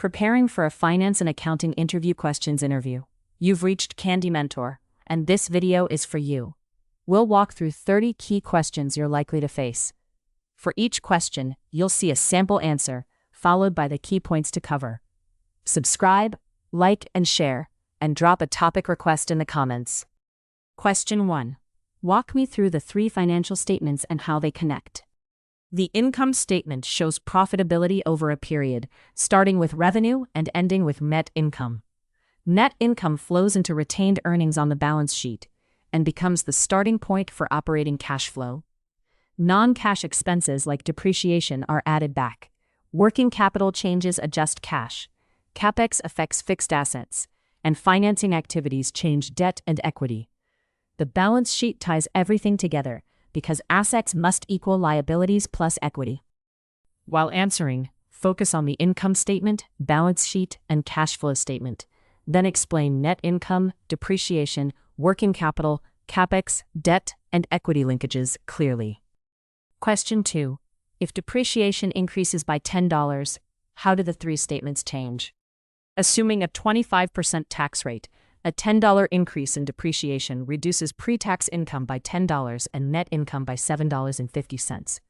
Preparing for a finance and accounting interview. You've reached Candy Mentor, and this video is for you. We'll walk through 30 key questions you're likely to face. For each question, you'll see a sample answer, followed by the key points to cover. Subscribe, like, and share, and drop a topic request in the comments. Question 1. Walk me through the 3 financial statements and how they connect. The income statement shows profitability over a period, starting with revenue and ending with net income. Net income flows into retained earnings on the balance sheet and becomes the starting point for operating cash flow. Non-cash expenses like depreciation are added back. Working capital changes adjust cash. Capex affects fixed assets, and financing activities change debt and equity. The balance sheet ties everything together, because assets must equal liabilities plus equity. While answering, focus on the income statement, balance sheet, and cash flow statement. Then explain net income, depreciation, working capital, capex, debt, and equity linkages clearly. Question 2. If depreciation increases by $10, how do the 3 statements change? Assuming a 25% tax rate, a $10 increase in depreciation reduces pre-tax income by $10 and net income by $7.50.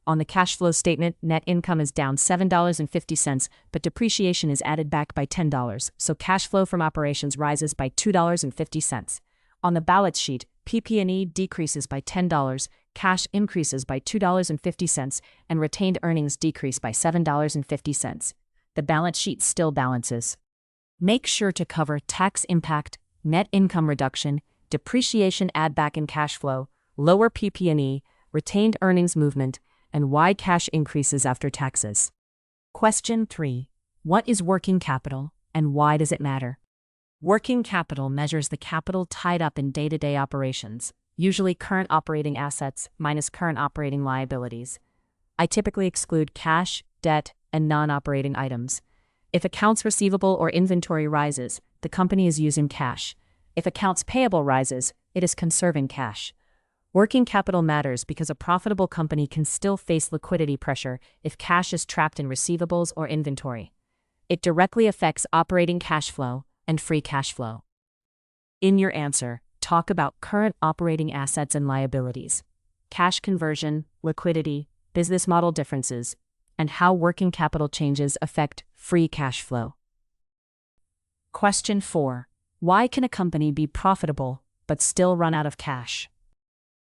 On the cash flow statement, net income is down $7.50, but depreciation is added back by $10, so cash flow from operations rises by $2.50. On the balance sheet, PP&E decreases by $10, cash increases by $2.50, and retained earnings decrease by $7.50. The balance sheet still balances. Make sure to cover tax impact, net income reduction, depreciation add back in cash flow, lower PP&E, retained earnings movement, and why cash increases after taxes. Question 3. What is working capital, and why does it matter? Working capital measures the capital tied up in day-to-day operations, usually current operating assets minus current operating liabilities. I typically exclude cash, debt, and non-operating items. If accounts receivable or inventory rises, the company is using cash. If accounts payable rises, it is conserving cash. Working capital matters because a profitable company can still face liquidity pressure if cash is trapped in receivables or inventory. It directly affects operating cash flow and free cash flow. In your answer, talk about current operating assets and liabilities, cash conversion, liquidity, business model differences, and how working capital changes affect free cash flow. Question 4. Why can a company be profitable but still run out of cash?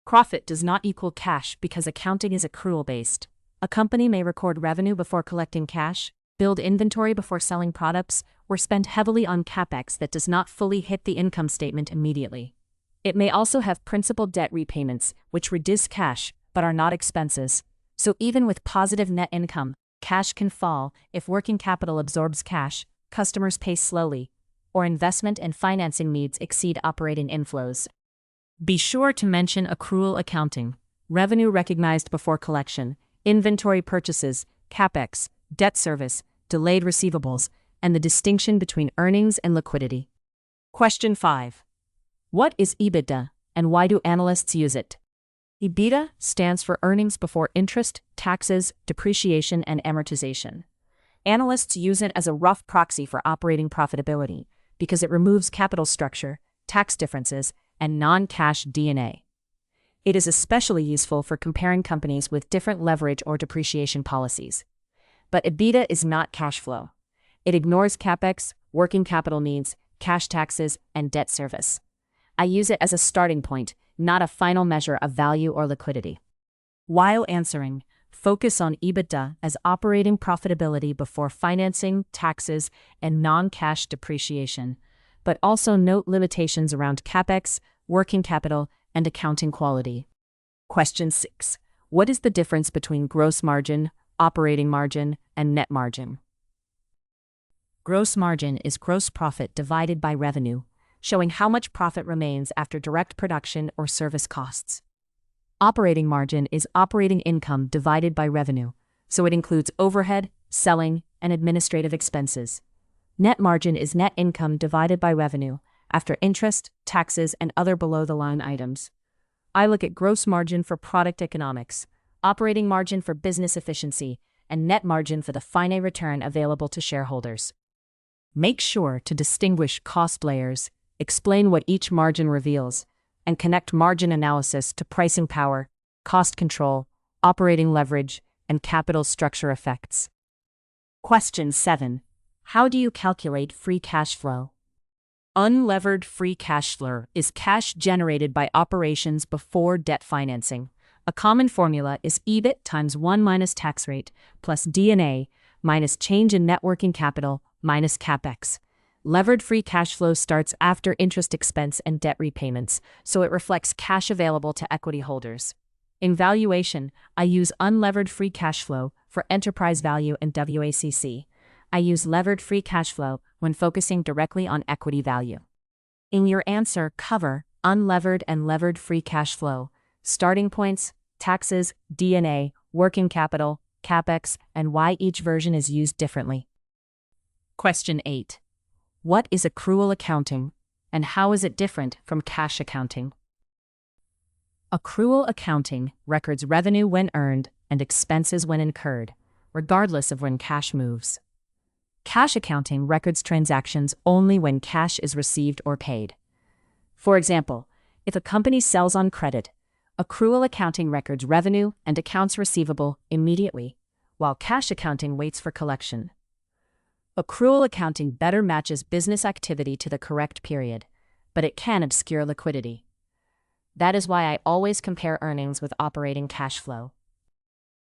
Profit does not equal cash because accounting is accrual-based. A company may record revenue before collecting cash, build inventory before selling products, or spend heavily on capex that does not fully hit the income statement immediately. It may also have principal debt repayments, which reduce cash but are not expenses. So even with positive net income, cash can fall if working capital absorbs cash, customers pay slowly, or investment and financing needs exceed operating inflows. Be sure to mention accrual accounting, revenue recognized before collection, inventory purchases, capex, debt service, delayed receivables, and the distinction between earnings and liquidity. Question 5. What is EBITDA, and why do analysts use it? EBITDA stands for earnings before interest, taxes, depreciation, and amortization. Analysts use it as a rough proxy for operating profitability because it removes capital structure, tax differences, and non-cash D&A. It is especially useful for comparing companies with different leverage or depreciation policies. But EBITDA is not cash flow. It ignores capex, working capital needs, cash taxes, and debt service. I use it as a starting point, not a final measure of value or liquidity. While answering, focus on EBITDA as operating profitability before financing, taxes, and non-cash depreciation, but also note limitations around capex, working capital, and accounting quality. Question 6. What is the difference between gross margin, operating margin, and net margin? Gross margin is gross profit divided by revenue, showing how much profit remains after direct production or service costs. Operating margin is operating income divided by revenue, so it includes overhead, selling, and administrative expenses. Net margin is net income divided by revenue, after interest, taxes, and other below-the-line items. I look at gross margin for product economics, operating margin for business efficiency, and net margin for the finite return available to shareholders. Make sure to distinguish cost layers, explain what each margin reveals, and connect margin analysis to pricing power, cost control, operating leverage, and capital structure effects. Question 7. How do you calculate free cash flow? Unlevered free cash flow is cash generated by operations before debt financing. A common formula is EBIT times 1 minus tax rate plus D&A minus change in net working capital minus capex. Levered free cash flow starts after interest expense and debt repayments, so it reflects cash available to equity holders. In valuation, I use unlevered free cash flow for enterprise value and WACC. I use levered free cash flow when focusing directly on equity value. In your answer, cover unlevered and levered free cash flow, starting points, taxes, D&A, working capital, capex, and why each version is used differently. Question 8. What is accrual accounting, and how is it different from cash accounting? Accrual accounting records revenue when earned and expenses when incurred, regardless of when cash moves. Cash accounting records transactions only when cash is received or paid. For example, if a company sells on credit, accrual accounting records revenue and accounts receivable immediately, while cash accounting waits for collection. Accrual accounting better matches business activity to the correct period, but it can obscure liquidity. That is why I always compare earnings with operating cash flow.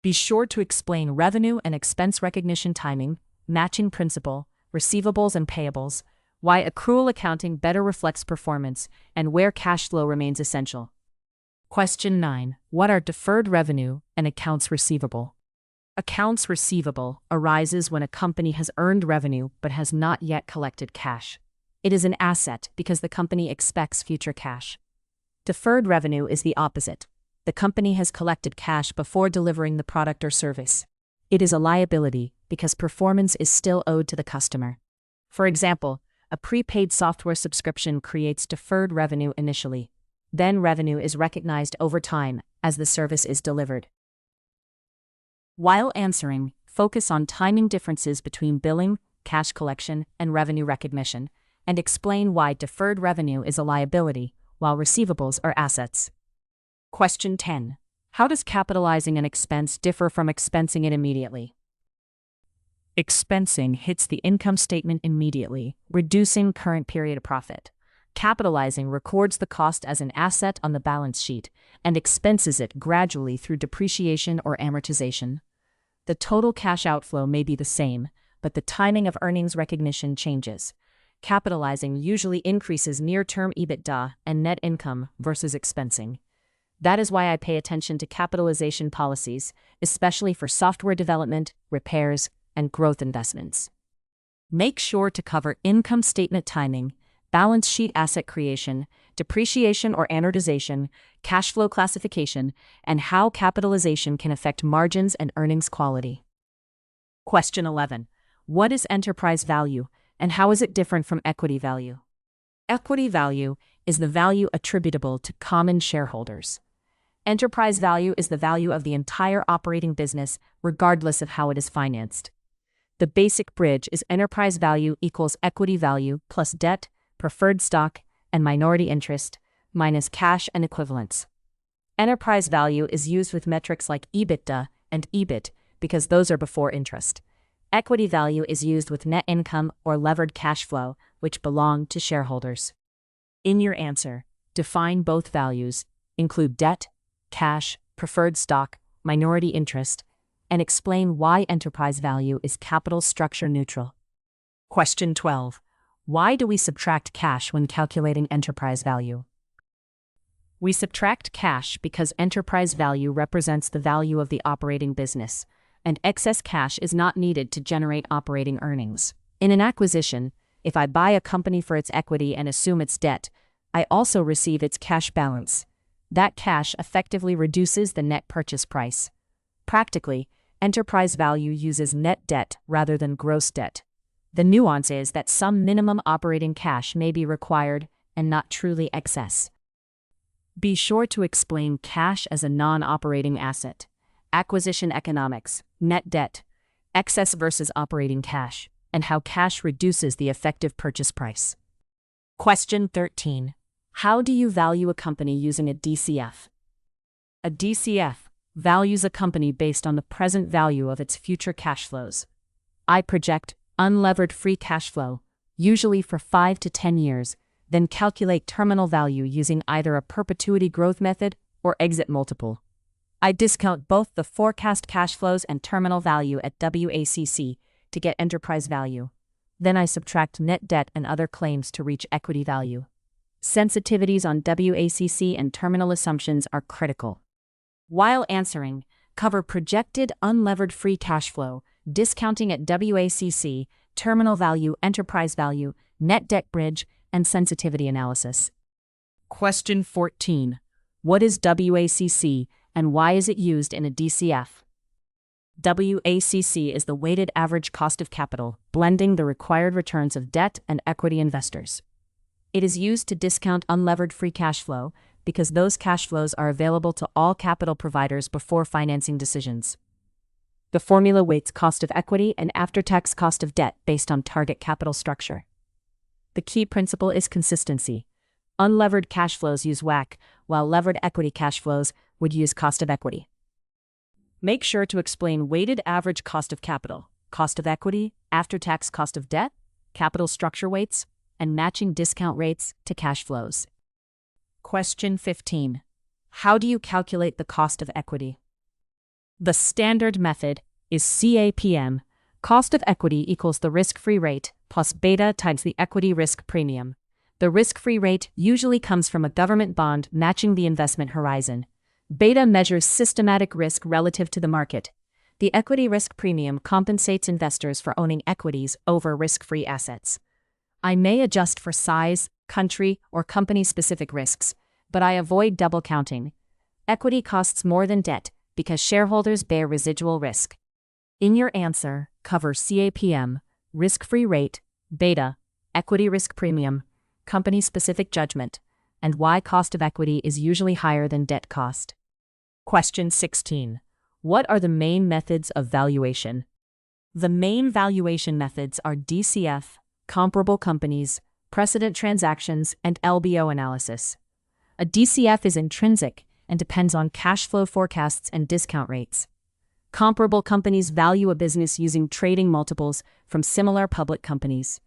Be sure to explain revenue and expense recognition timing, matching principle, receivables and payables, why accrual accounting better reflects performance, and where cash flow remains essential. Question 9. What are deferred revenue and accounts receivable? Accounts receivable arises when a company has earned revenue but has not yet collected cash. It is an asset because the company expects future cash. Deferred revenue is the opposite. The company has collected cash before delivering the product or service. It is a liability because performance is still owed to the customer. For example, a prepaid software subscription creates deferred revenue initially. Then revenue is recognized over time as the service is delivered. While answering, focus on timing differences between billing, cash collection, and revenue recognition, and explain why deferred revenue is a liability, while receivables are assets. Question 10. How does capitalizing an expense differ from expensing it immediately? Expensing hits the income statement immediately, reducing current period profit. Capitalizing records the cost as an asset on the balance sheet and expenses it gradually through depreciation or amortization. The total cash outflow may be the same, but the timing of earnings recognition changes. Capitalizing usually increases near-term EBITDA and net income versus expensing. That is why I pay attention to capitalization policies, especially for software development, repairs, and growth investments. Make sure to cover income statement timing, balance sheet asset creation, depreciation or amortization, cash flow classification, and how capitalization can affect margins and earnings quality. Question 11. What is enterprise value, and how is it different from equity value? Equity value is the value attributable to common shareholders. Enterprise value is the value of the entire operating business, regardless of how it is financed. The basic bridge is enterprise value equals equity value plus debt, preferred stock, and minority interest, minus cash and equivalents. Enterprise value is used with metrics like EBITDA and EBIT because those are before interest. Equity value is used with net income or levered cash flow, which belong to shareholders. In your answer, define both values, include debt, cash, preferred stock, minority interest, and explain why enterprise value is capital structure neutral. Question 12. Why do we subtract cash when calculating enterprise value? We subtract cash because enterprise value represents the value of the operating business, and excess cash is not needed to generate operating earnings. In an acquisition, if I buy a company for its equity and assume its debt, I also receive its cash balance. That cash effectively reduces the net purchase price. Practically, enterprise value uses net debt rather than gross debt. The nuance is that some minimum operating cash may be required and not truly excess. Be sure to explain cash as a non-operating asset, acquisition economics, net debt, excess versus operating cash, and how cash reduces the effective purchase price. Question 13. How do you value a company using a DCF? A DCF values a company based on the present value of its future cash flows. I project unlevered free cash flow, usually for 5 to 10 years, then calculate terminal value using either a perpetuity growth method or exit multiple. I discount both the forecast cash flows and terminal value at WACC to get enterprise value. Then I subtract net debt and other claims to reach equity value. Sensitivities on WACC and terminal assumptions are critical. While answering, cover projected unlevered free cash flow, discounting at WACC, terminal value, enterprise value, net debt bridge, and sensitivity analysis. Question 14. What is WACC and why is it used in a DCF? WACC is the weighted average cost of capital, blending the required returns of debt and equity investors. It is used to discount unlevered free cash flow because those cash flows are available to all capital providers before financing decisions. The formula weights cost of equity and after-tax cost of debt based on target capital structure. The key principle is consistency. Unlevered cash flows use WACC, while levered equity cash flows would use cost of equity. Make sure to explain weighted average cost of capital, cost of equity, after-tax cost of debt, capital structure weights, and matching discount rates to cash flows. Question 15. How do you calculate the cost of equity? The standard method is CAPM. Cost of equity equals the risk-free rate plus beta times the equity risk premium. The risk-free rate usually comes from a government bond matching the investment horizon. Beta measures systematic risk relative to the market. The equity risk premium compensates investors for owning equities over risk-free assets. I may adjust for size, country, or company-specific risks, but I avoid double counting. Equity costs more than debt because shareholders bear residual risk. In your answer, cover CAPM, risk-free rate, beta, equity risk premium, company-specific judgment, and why cost of equity is usually higher than debt cost. Question 16. What are the main methods of valuation? The main valuation methods are DCF, comparable companies, precedent transactions, and LBO analysis. A DCF is intrinsic and depends on cash flow forecasts and discount rates. Comparable companies value a business using trading multiples from similar public companies.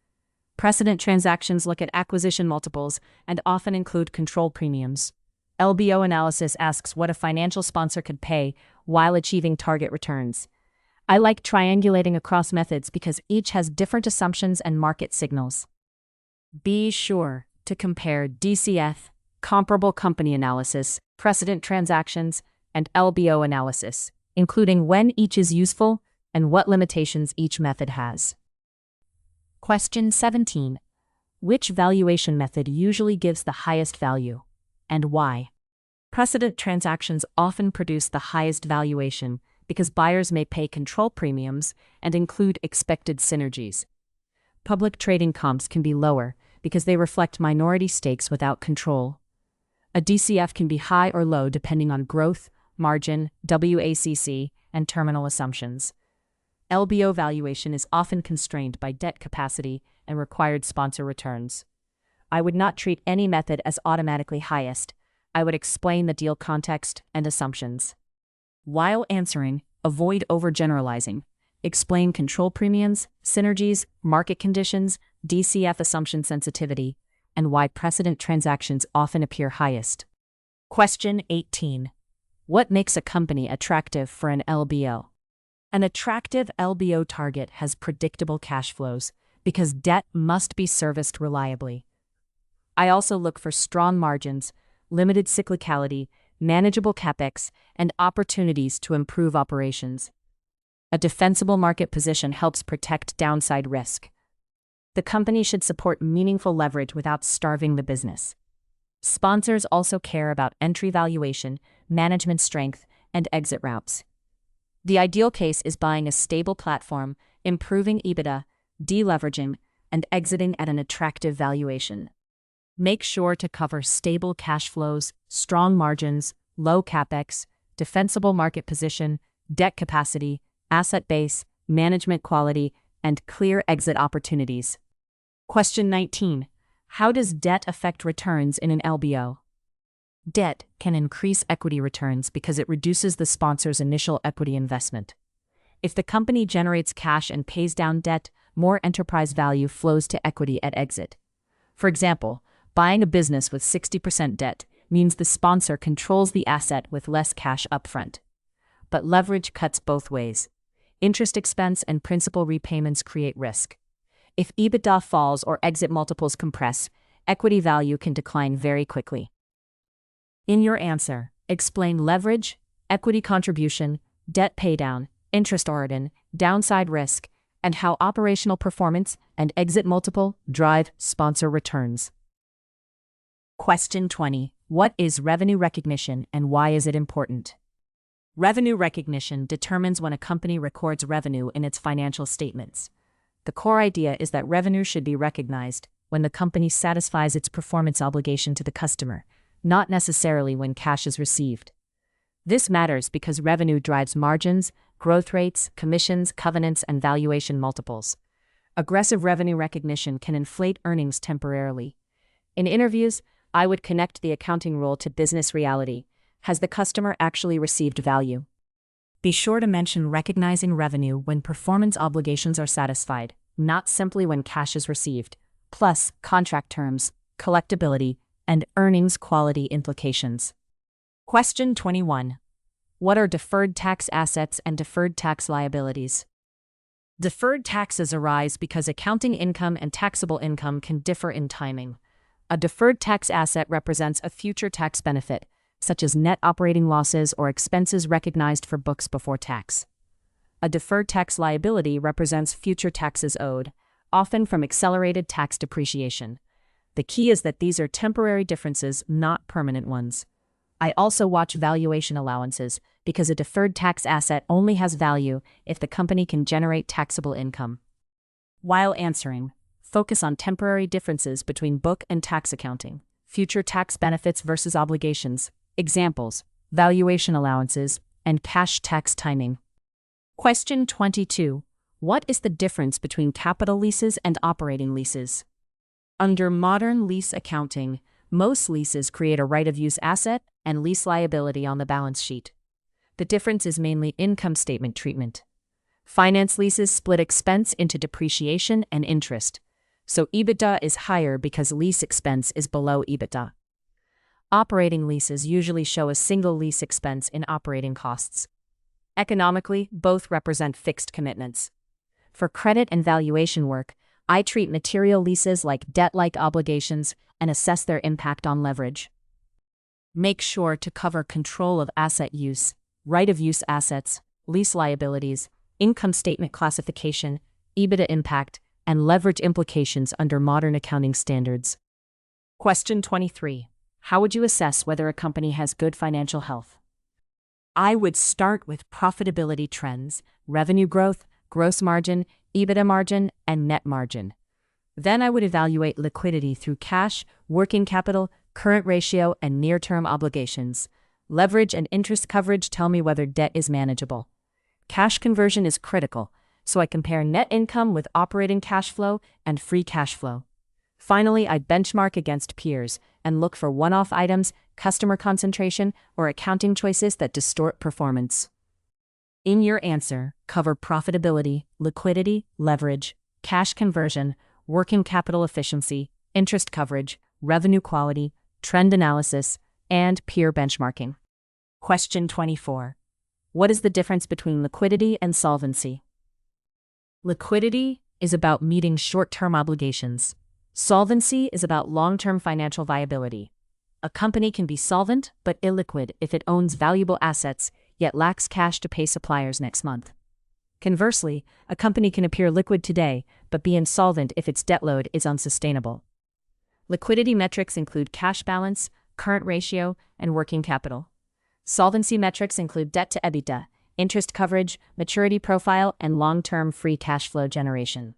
Precedent transactions look at acquisition multiples and often include control premiums. LBO analysis asks what a financial sponsor could pay while achieving target returns. I like triangulating across methods because each has different assumptions and market signals. Be sure to compare DCF, comparable company analysis, precedent transactions, and LBO analysis, including when each is useful and what limitations each method has. Question 17. Which valuation method usually gives the highest value, and why? Precedent transactions often produce the highest valuation because buyers may pay control premiums and include expected synergies. Public trading comps can be lower because they reflect minority stakes without control. A DCF can be high or low depending on growth, margin, WACC, and terminal assumptions. LBO valuation is often constrained by debt capacity and required sponsor returns. I would not treat any method as automatically highest. I would explain the deal context and assumptions. While answering, avoid overgeneralizing. Explain control premiums, synergies, market conditions, DCF assumption sensitivity, and why precedent transactions often appear highest. Question 18. What makes a company attractive for an LBO? An attractive LBO target has predictable cash flows because debt must be serviced reliably. I also look for strong margins, limited cyclicality, manageable capex, and opportunities to improve operations. A defensible market position helps protect downside risk. The company should support meaningful leverage without starving the business. Sponsors also care about entry valuation, management strength, and exit routes. The ideal case is buying a stable platform, improving EBITDA, deleveraging, and exiting at an attractive valuation. Make sure to cover stable cash flows, strong margins, low capex, defensible market position, debt capacity, asset base, management quality, and clear exit opportunities. Question 19. How does debt affect returns in an LBO? Debt can increase equity returns because it reduces the sponsor's initial equity investment. If the company generates cash and pays down debt, more enterprise value flows to equity at exit. For example, buying a business with 60% debt means the sponsor controls the asset with less cash upfront. But leverage cuts both ways. Interest expense and principal repayments create risk. If EBITDA falls or exit multiples compress, equity value can decline very quickly. In your answer, explain leverage, equity contribution, debt paydown, interest burden, downside risk, and how operational performance and exit multiple drive sponsor returns. Question 20. What is revenue recognition and why is it important? Revenue recognition determines when a company records revenue in its financial statements. The core idea is that revenue should be recognized when the company satisfies its performance obligation to the customer, not necessarily when cash is received. This matters because revenue drives margins, growth rates, commissions, covenants, and valuation multiples. Aggressive revenue recognition can inflate earnings temporarily. In interviews, I would connect the accounting rule to business reality. Has the customer actually received value? Be sure to mention recognizing revenue when performance obligations are satisfied, not simply when cash is received, plus contract terms, collectibility, and earnings quality implications. Question 21. What are deferred tax assets and deferred tax liabilities? Deferred taxes arise because accounting income and taxable income can differ in timing. A deferred tax asset represents a future tax benefit, such as net operating losses or expenses recognized for books before tax. A deferred tax liability represents future taxes owed, often from accelerated tax depreciation. The key is that these are temporary differences, not permanent ones. I also watch valuation allowances because a deferred tax asset only has value if the company can generate taxable income. While answering, focus on temporary differences between book and tax accounting, future tax benefits versus obligations, examples, valuation allowances, and cash tax timing. Question 22. What is the difference between capital leases and operating leases? Under modern lease accounting, most leases create a right-of-use asset and lease liability on the balance sheet. The difference is mainly income statement treatment. Finance leases split expense into depreciation and interest, so EBITDA is higher because lease expense is below EBITDA. Operating leases usually show a single lease expense in operating costs. Economically, both represent fixed commitments. For credit and valuation work, I treat material leases like debt-like obligations and assess their impact on leverage. Make sure to cover control of asset use, right-of-use assets, lease liabilities, income statement classification, EBITDA impact, and leverage implications under modern accounting standards. Question 23. How would you assess whether a company has good financial health? I would start with profitability trends, revenue growth, gross margin, EBITDA margin, and net margin. Then I would evaluate liquidity through cash, working capital, current ratio, and near-term obligations. Leverage and interest coverage tell me whether debt is manageable. Cash conversion is critical, so I compare net income with operating cash flow and free cash flow. Finally, I benchmark against peers and look for one-off items, customer concentration, or accounting choices that distort performance. In your answer, cover profitability, liquidity, leverage, cash conversion, working capital efficiency, interest coverage, revenue quality, trend analysis, and peer benchmarking. Question 24. What is the difference between liquidity and solvency? Liquidity is about meeting short-term obligations. Solvency is about long-term financial viability. A company can be solvent but illiquid if it owns valuable assets, yet lacks cash to pay suppliers next month. Conversely, a company can appear liquid today but be insolvent if its debt load is unsustainable. Liquidity metrics include cash balance, current ratio, and working capital. Solvency metrics include debt to EBITDA, interest coverage, maturity profile, and long-term free cash flow generation.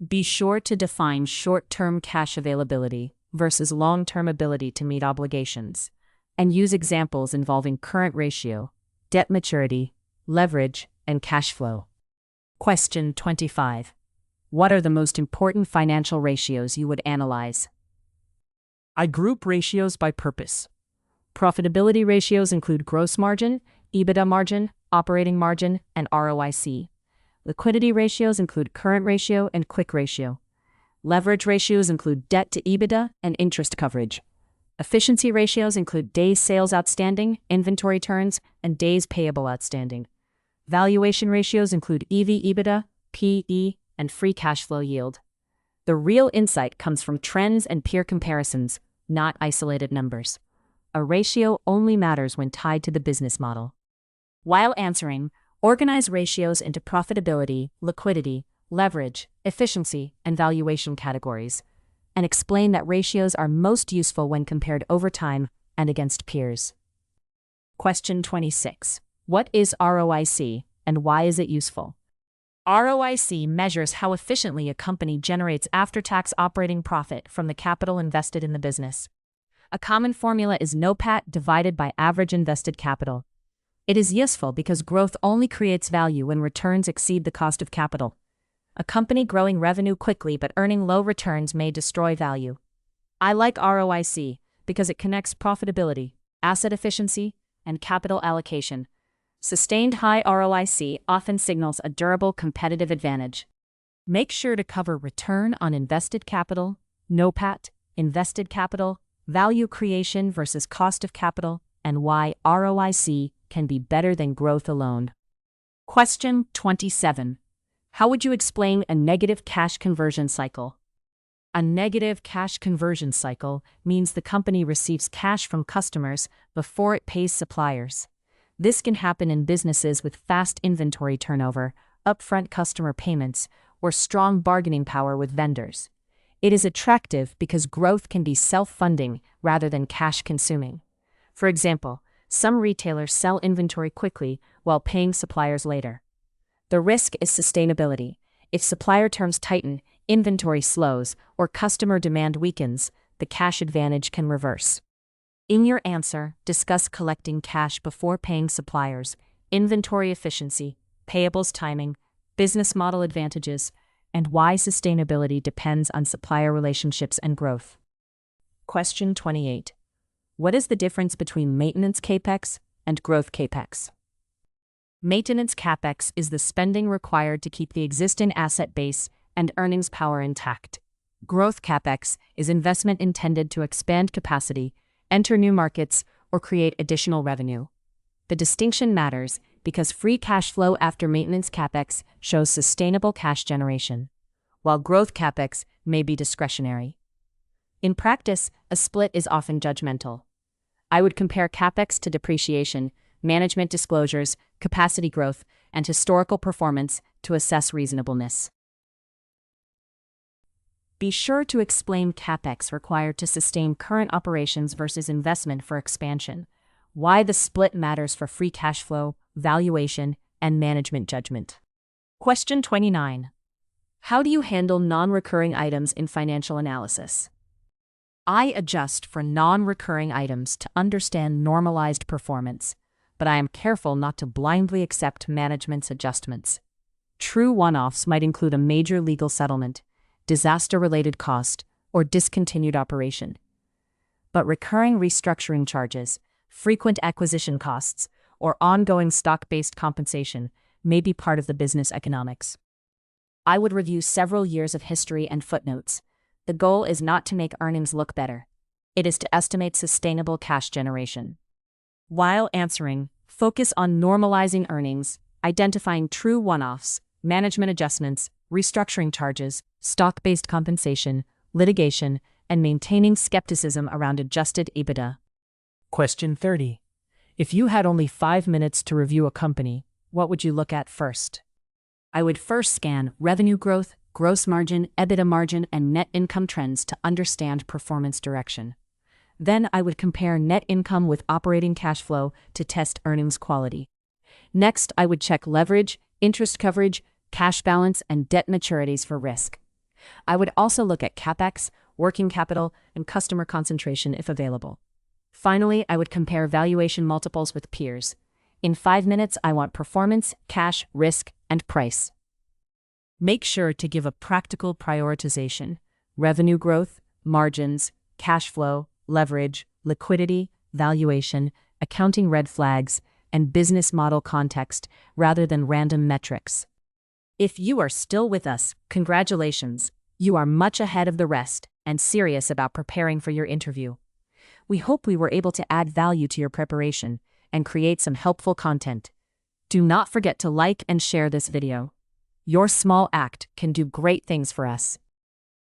Be sure to define short-term cash availability versus long-term ability to meet obligations, and use examples involving current ratio, debt maturity, leverage, and cash flow. Question 25. What are the most important financial ratios you would analyze? I group ratios by purpose. Profitability ratios include gross margin, EBITDA margin, operating margin, and ROIC. Liquidity ratios include current ratio and quick ratio. Leverage ratios include debt to EBITDA and interest coverage. Efficiency ratios include days sales outstanding, inventory turns, and days payable outstanding. Valuation ratios include EV/EBITDA, PE, and free cash flow yield. The real insight comes from trends and peer comparisons, not isolated numbers. A ratio only matters when tied to the business model. While answering, organize ratios into profitability, liquidity, leverage, efficiency, and valuation categories, and explain that ratios are most useful when compared over time and against peers. Question 26. What is ROIC, and why is it useful? ROIC measures how efficiently a company generates after-tax operating profit from the capital invested in the business. A common formula is NOPAT divided by average invested capital. It is useful because growth only creates value when returns exceed the cost of capital. A company growing revenue quickly but earning low returns may destroy value. I like ROIC because it connects profitability, asset efficiency, and capital allocation. Sustained high ROIC often signals a durable competitive advantage. Make sure to cover return on invested capital, NOPAT, invested capital, value creation versus cost of capital, and why ROIC can be better than growth alone. Question 27. How would you explain a negative cash conversion cycle? A negative cash conversion cycle means the company receives cash from customers before it pays suppliers. This can happen in businesses with fast inventory turnover, upfront customer payments, or strong bargaining power with vendors. It is attractive because growth can be self-funding rather than cash-consuming. For example, some retailers sell inventory quickly while paying suppliers later. The risk is sustainability. If supplier terms tighten, inventory slows, or customer demand weakens, the cash advantage can reverse. In your answer, discuss collecting cash before paying suppliers, inventory efficiency, payables timing, business model advantages, and why sustainability depends on supplier relationships and growth. Question 28. What is the difference between maintenance capex and growth capex? Maintenance capex is the spending required to keep the existing asset base and earnings power intact. Growth capex is investment intended to expand capacity, enter new markets, or create additional revenue. The distinction matters because free cash flow after maintenance capex shows sustainable cash generation, while growth capex may be discretionary. In practice, a split is often judgmental. I would compare capex to depreciation, management disclosures, capacity growth, and historical performance to assess reasonableness. Be sure to explain capex required to sustain current operations versus investment for expansion, why the split matters for free cash flow, valuation, and management judgment. Question 29. How do you handle non-recurring items in financial analysis? I adjust for non-recurring items to understand normalized performance, but I am careful not to blindly accept management's adjustments. True one-offs might include a major legal settlement, disaster-related cost, or discontinued operation. But recurring restructuring charges, frequent acquisition costs, or ongoing stock-based compensation may be part of the business economics. I would review several years of history and footnotes. The goal is not to make earnings look better. It is to estimate sustainable cash generation. While answering, focus on normalizing earnings, identifying true one-offs, management adjustments, restructuring charges, stock-based compensation, litigation, and maintaining skepticism around adjusted EBITDA. Question 30. If you had only 5 minutes to review a company, what would you look at first? I would first scan revenue growth, gross margin, EBITDA margin, and net income trends to understand performance direction. Then I would compare net income with operating cash flow to test earnings quality. Next, I would check leverage, interest coverage, cash balance, and debt maturities for risk. I would also look at capex, working capital, and customer concentration if available. Finally, I would compare valuation multiples with peers. In 5 minutes, I want performance, cash, risk, and price. Make sure to give a practical prioritization: revenue growth, margins, cash flow, leverage, liquidity, valuation, accounting red flags, and business model context rather than random metrics. If you are still with us, congratulations. You are much ahead of the rest and serious about preparing for your interview. We hope we were able to add value to your preparation and create some helpful content. Do not forget to like and share this video. Your small act can do great things for us.